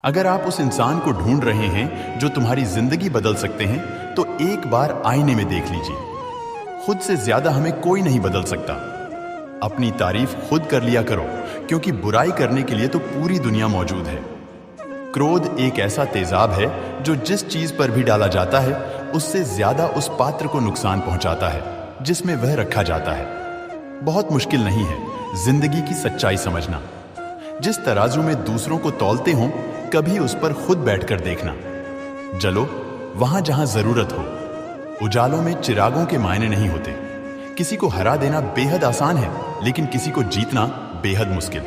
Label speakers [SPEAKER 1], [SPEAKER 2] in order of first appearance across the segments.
[SPEAKER 1] अगर आप उस इंसान को ढूंढ रहे हैं जो तुम्हारी जिंदगी बदल सकते हैं, तो एक बार आईने में देख लीजिए। खुद से ज्यादा हमें कोई नहीं बदल सकता। अपनी तारीफ खुद कर लिया करो, क्योंकि बुराई करने के लिए तो पूरी दुनिया मौजूद है। क्रोध एक ऐसा तेजाब है जो जिस चीज पर भी डाला जाता है उससे ज्यादा उस पात्र को नुकसान पहुंचाता है जिसमें वह रखा जाता है। बहुत मुश्किल नहीं है जिंदगी की सच्चाई समझना। जिस तराजू में दूसरों को तौलते हो, कभी उस पर खुद बैठकर देखना। जलो वहां जहां जरूरत हो। उजालों में चिरागों के मायने नहीं होते। किसी को हरा देना बेहद आसान है, लेकिन किसी को जीतना बेहद मुश्किल।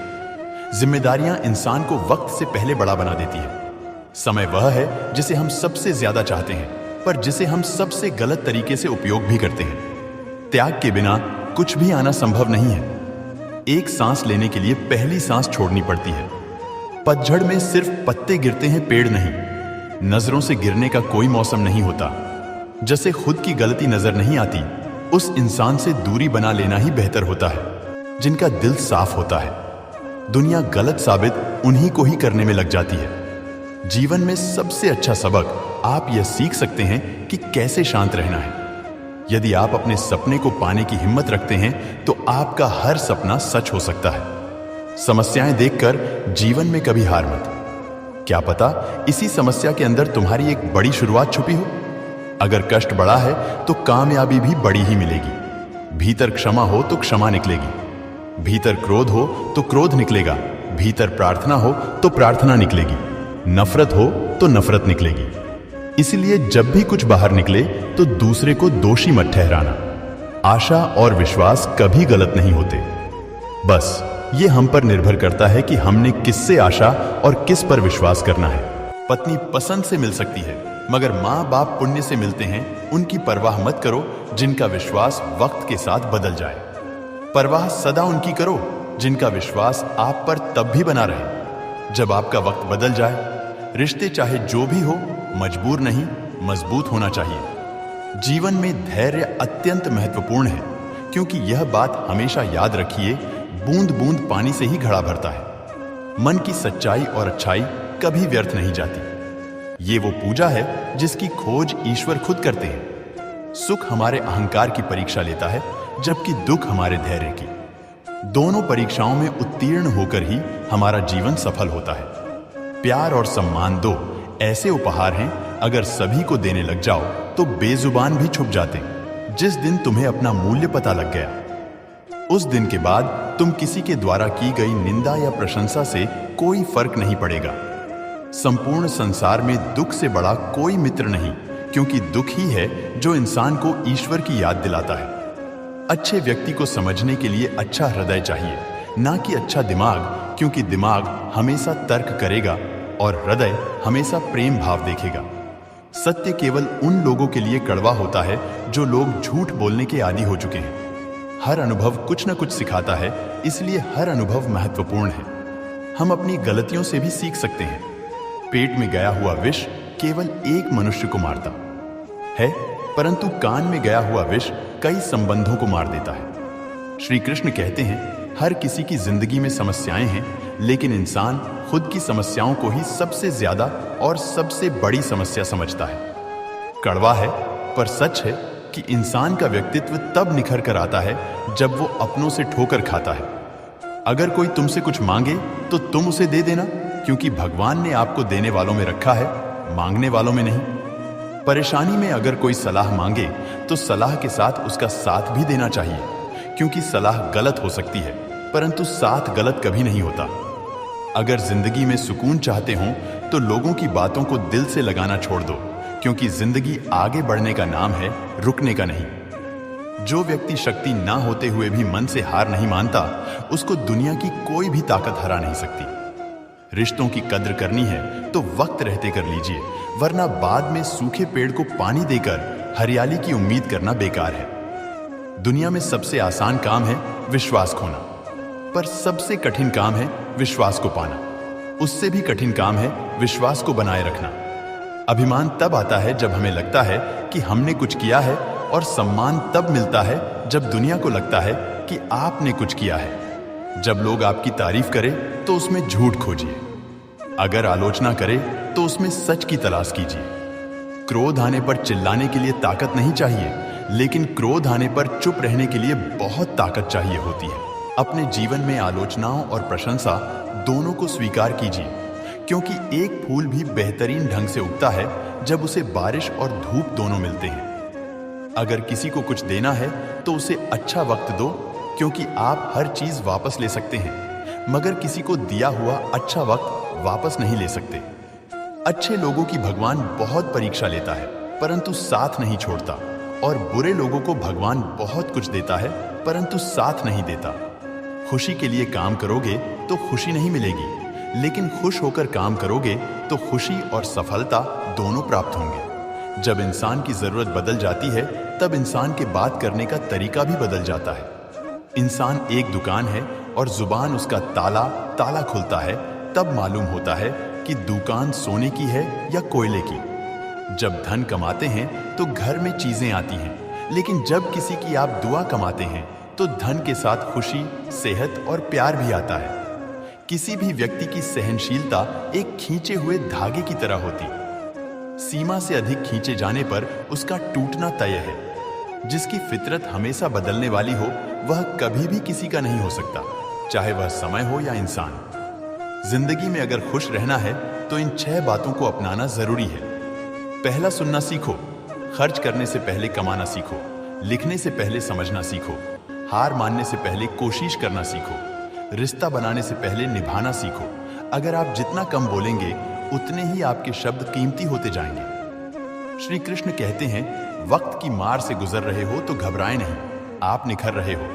[SPEAKER 1] जिम्मेदारियां इंसान को वक्त से पहले बड़ा बना देती है। समय वह है जिसे हम सबसे ज्यादा चाहते हैं, पर जिसे हम सबसे गलत तरीके से उपयोग भी करते हैं। त्याग के बिना कुछ भी आना संभव नहीं है। एक सांस लेने के लिए पहली सांस छोड़नी पड़ती है। पतझड़ में सिर्फ पत्ते गिरते हैं, पेड़ नहीं। नजरों से गिरने का कोई मौसम नहीं होता। जैसे खुद की गलती नजर नहीं आती, उस इंसान से दूरी बना लेना ही बेहतर होता है जिनका दिल साफ होता है। दुनिया गलत साबित उन्हीं को ही करने में लग जाती है। जीवन में सबसे अच्छा सबक आप यह सीख सकते हैं कि कैसे शांत रहना है। यदि आप अपने सपने को पाने की हिम्मत रखते हैं, तो आपका हर सपना सच हो सकता है। समस्याएं देखकर जीवन में कभी हार मत। क्या पता इसी समस्या के अंदर तुम्हारी एक बड़ी शुरुआत छुपी हो। अगर कष्ट बड़ा है तो कामयाबी भी बड़ी ही मिलेगी। भीतर क्षमा हो तो क्षमा निकलेगी। भीतर क्रोध हो तो क्रोध निकलेगा। भीतर प्रार्थना हो तो प्रार्थना निकलेगी। नफरत हो तो नफरत निकलेगी। इसलिए जब भी कुछ बाहर निकले तो दूसरे को दोषी मत ठहराना। आशा और विश्वास कभी गलत नहीं होते। बस ये हम पर निर्भर करता है कि हमने किससे आशा और किस पर विश्वास करना है। पत्नी पसंद से मिल सकती है, मगर माँ बाप पुण्य से मिलते हैं। उनकी परवाह मत करो जिनका विश्वास वक्त के साथ बदल जाए। परवाह सदा उनकी करो जिनका विश्वास आप पर तब भी बना रहे जब आपका वक्त बदल जाए। रिश्ते चाहे जो भी हो, मजबूर नहीं, मजबूत होना चाहिए। जीवन में धैर्य अत्यंत महत्वपूर्ण है, क्योंकि यह बात हमेशा याद रखिए, बूंद बूंद पानी से ही घड़ा भरता है। मन की सच्चाई और अच्छाई कभी व्यर्थ नहीं जाती। ये वो पूजा है जिसकी खोज ईश्वर खुद करते हैं। सुख हमारे अहंकार की परीक्षा लेता है, जबकि दुख हमारे धैर्य की। दोनों परीक्षाओं में उत्तीर्ण होकर ही हमारा जीवन सफल होता है। प्यार और सम्मान दो ऐसे उपहार हैं, अगर सभी को देने लग जाओ तो बेजुबान भी छुप जाते। जिस दिन तुम्हें अपना मूल्य पता लग गया, उस दिन के बाद तुम किसी के द्वारा की गई निंदा या प्रशंसा से कोई फर्क नहीं पड़ेगा। संपूर्ण संसार में दुख से बड़ा कोई मित्र नहीं, क्योंकि दुख ही है जो इंसान को ईश्वर की याद दिलाता है। अच्छे व्यक्ति को समझने के लिए अच्छा हृदय चाहिए, ना कि अच्छा दिमाग, क्योंकि दिमाग हमेशा तर्क करेगा और हृदय हमेशा प्रेम भाव देखेगा। सत्य केवल उन लोगों के लिए कड़वा होता है जो लोग झूठ बोलने के आदी हो चुके हैं। हर अनुभव कुछ न कुछ सिखाता है, इसलिए हर अनुभव महत्वपूर्ण है। हम अपनी गलतियों से भी सीख सकते हैं। पेट में गया हुआ विष केवल एक मनुष्य को मारता है, परंतु कान में गया हुआ विष कई संबंधों को मार देता है। श्री कृष्ण कहते हैं, हर किसी की जिंदगी में समस्याएं हैं, लेकिन इंसान खुद की समस्याओं को ही सबसे ज्यादा और सबसे बड़ी समस्या समझता है। कड़वा है, पर सच है कि इंसान का व्यक्तित्व तब निखर कर आता है जब वो अपनों से ठोकर खाता है। अगर कोई तुमसे कुछ मांगे तो तुम उसे दे देना, क्योंकि भगवान ने आपको देने वालों में रखा है, मांगने वालों में नहीं। परेशानी में अगर कोई सलाह मांगे तो सलाह के साथ उसका साथ भी देना चाहिए, क्योंकि सलाह गलत हो सकती है, परंतु साथ गलत कभी नहीं होता। अगर जिंदगी में सुकून चाहते हो तो लोगों की बातों को दिल से लगाना छोड़ दो, क्योंकि जिंदगी आगे बढ़ने का नाम है, रुकने का नहीं। जो व्यक्ति शक्ति ना होते हुए भी मन से हार नहीं मानता, उसको दुनिया की कोई भी ताकत हरा नहीं सकती। रिश्तों की कद्र करनी है तो वक्त रहते कर लीजिए, वरना बाद में सूखे पेड़ को पानी देकर हरियाली की उम्मीद करना बेकार है। दुनिया में सबसे आसान काम है विश्वास खोना, पर सबसे कठिन काम है विश्वास को पाना। उससे भी कठिन काम है विश्वास को बनाए रखना। अभिमान तब आता है जब हमें लगता है कि हमने कुछ किया है, और सम्मान तब मिलता है जब दुनिया को लगता है कि आपने कुछ किया है। जब लोग आपकी तारीफ करें तो उसमें झूठ खोजिए। अगर आलोचना करे तो उसमें सच की तलाश कीजिए। क्रोध आने पर चिल्लाने के लिए ताकत नहीं चाहिए, लेकिन क्रोध आने पर चुप रहने के लिए बहुत ताकत चाहिए होती है। अपने जीवन में आलोचनाओं और प्रशंसा दोनों को स्वीकार कीजिए, क्योंकि एक फूल भी बेहतरीन ढंग से उगता है जब उसे बारिश और धूप दोनों मिलते हैं। अगर किसी को कुछ देना है तो उसे अच्छा वक्त दो, क्योंकि आप हर चीज वापस ले सकते हैं, मगर किसी को दिया हुआ अच्छा वक्त वापस नहीं ले सकते। अच्छे लोगों की भगवान बहुत परीक्षा लेता है, परंतु साथ नहीं छोड़ता, और बुरे लोगों को भगवान बहुत कुछ देता है, परंतु साथ नहीं देता। खुशी के लिए काम करोगे तो खुशी नहीं मिलेगी, लेकिन खुश होकर काम करोगे तो खुशी और सफलता दोनों प्राप्त होंगे। जब इंसान की जरूरत बदल जाती है, तब इंसान के बात करने का तरीका भी बदल जाता है। इंसान एक दुकान है और जुबान उसका ताला ताला खुलता है, तब मालूम होता है कि दुकान सोने की है या कोयले की। जब धन कमाते हैं तो घर में चीजें आती हैं, लेकिन जब किसी की आप दुआ कमाते हैं तो धन के साथ खुशी, सेहत और प्यार भी आता है। किसी भी व्यक्ति की सहनशीलता एक खींचे हुए धागे की तरह होती, सीमा से अधिक खींचे जाने पर उसका टूटना तय है। जिसकी फितरत हमेशा बदलने वाली हो, वह कभी भी किसी का नहीं हो सकता, चाहे वह समय हो या इंसान। जिंदगी में अगर खुश रहना है तो इन 6 बातों को अपनाना जरूरी है। पहला, सुनना सीखो। खर्च करने से पहले कमाना सीखो। लिखने से पहले समझना सीखो। हार मानने से पहले कोशिश करना सीखो। रिश्ता बनाने से पहले निभाना सीखो। अगर आप जितना कम बोलेंगे, उतने ही आपके शब्द कीमती होते जाएंगे। श्री कृष्ण कहते हैं, वक्त की मार से गुजर रहे हो तो घबराएं नहीं, आप निखर रहे हो।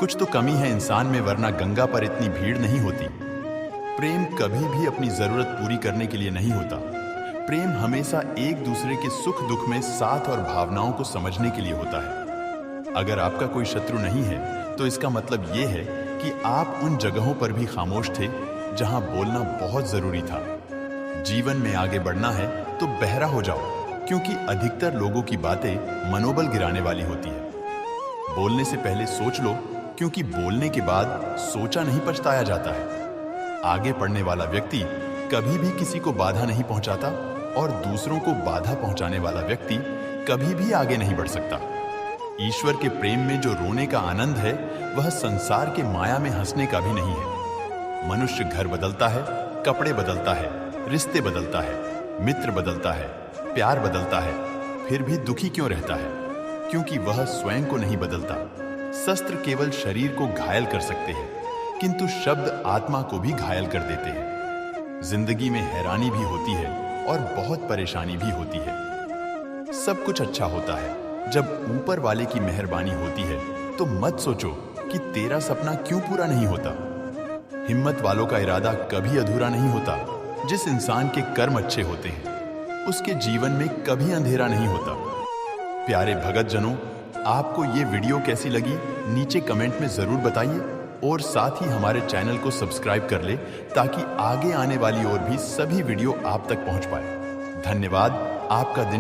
[SPEAKER 1] कुछ तो कमी है इंसान में, वरना गंगा पर इतनी भीड़ नहीं होती। प्रेम कभी भी अपनी जरूरत पूरी करने के लिए नहीं होता। प्रेम हमेशा एक दूसरे के सुख दुख में साथ और भावनाओं को समझने के लिए होता है। अगर आपका कोई शत्रु नहीं है तो इसका मतलब यह है कि आप उन जगहों पर भी खामोश थे जहां बोलना बहुत जरूरी था। जीवन में आगे बढ़ना है तो बहरा हो जाओ, क्योंकि अधिकतर लोगों की बातें मनोबल गिराने वाली होती है। बोलने से पहले सोच लो, क्योंकि बोलने के बाद सोचा नहीं पछताया जाता है। आगे बढ़ने वाला व्यक्ति कभी भी किसी को बाधा नहीं पहुंचाता, और दूसरों को बाधा पहुंचाने वाला व्यक्ति कभी भी आगे नहीं बढ़ सकता। ईश्वर के प्रेम में जो रोने का आनंद है, वह संसार के माया में हंसने का भी नहीं है। मनुष्य घर बदलता है, कपड़े बदलता है, रिश्ते बदलता है, मित्र बदलता है, प्यार बदलता है, फिर भी दुखी क्यों रहता है? क्योंकि वह स्वयं को नहीं बदलता। शस्त्र केवल शरीर को घायल कर सकते हैं, किंतु शब्द आत्मा को भी घायल कर देते हैं। जिंदगी में हैरानी भी होती है और बहुत परेशानी भी होती है। सब कुछ अच्छा होता है जब ऊपर वाले की मेहरबानी होती है, तो मत सोचो कि तेरा सपना क्यों पूरा नहीं होता। हिम्मत वालों का इरादा कभी अधूरा नहीं होता। जिस इंसान के कर्म अच्छे होते हैं, उसके जीवन में कभी अंधेरा नहीं होता। प्यारे भगत जनों, आपको ये वीडियो कैसी लगी नीचे कमेंट में जरूर बताइए, और साथ ही हमारे चैनल को सब्सक्राइब कर ले, ताकि आगे आने वाली और भी सभी वीडियो आप तक पहुंच पाए। धन्यवाद। आपका दिन